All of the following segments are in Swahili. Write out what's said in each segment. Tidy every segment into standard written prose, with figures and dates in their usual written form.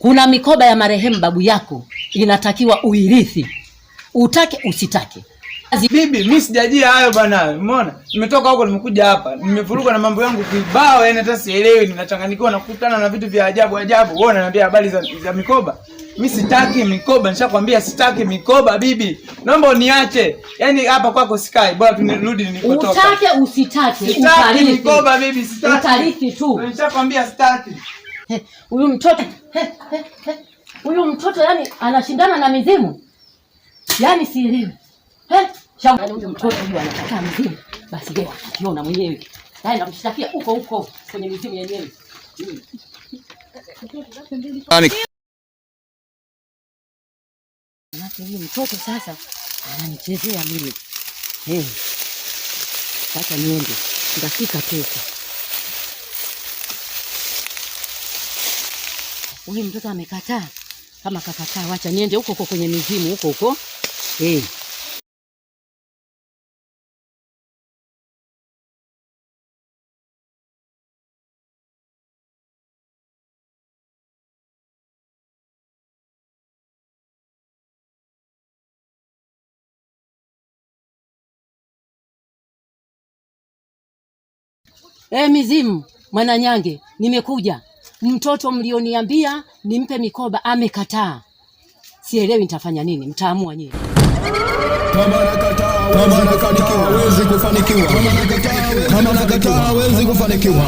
Kuna mikoba ya marehemu babu yako inatakiwa uirithi, utake usitake. Bibi, mimi sijajia hayo bwana. Umeona? Nimetoka huko nimekuja hapa. Nimevuruga na mambo yangu kibao, yani hata sielewi, ninachanganyikiwa na kukutana na vitu vya ajabu ajabu. Wewe unaniambia habari za mikoba? Mimi sitaki mikoba, nishakwambia sitaki mikoba bibi. Naomba uniache. Yaani hapa kwako sikai, bora tunirudi nilikotoka. Utake usitake, utarithi mikoba bibi, sitaki. Utarithi tu. Nishakwambia sitaki. Huyu mtoto huyu mtoto yani anashindana na mizimu. Yaani sielewi. Shauri huyu mtoto huyu anataka mizimu. Basi leo akiona mwenyewe. Yaani nakushtakia huko kwenye mizimu yenyewe. Huyu mtoto sasa ananichezea mimi. Sasa niende. Ndafika pesa. Huyu mtoto amekataa. Kama kakataa, wacha niende huko kwenye mizimu huko. Mizimu, Mwananyange, nimekuja. Mtoto mlioniambia nimpe mikoba amekataa. Sielewi nitafanya nini, mtaamua nyinyi. Kama nakataa hawezi kufanikiwa. Kama nakataa hawezi kufanikiwa.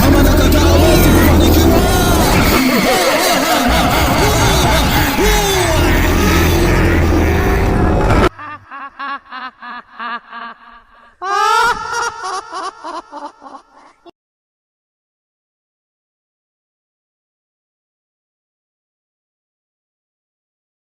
Kama nakataa hawezi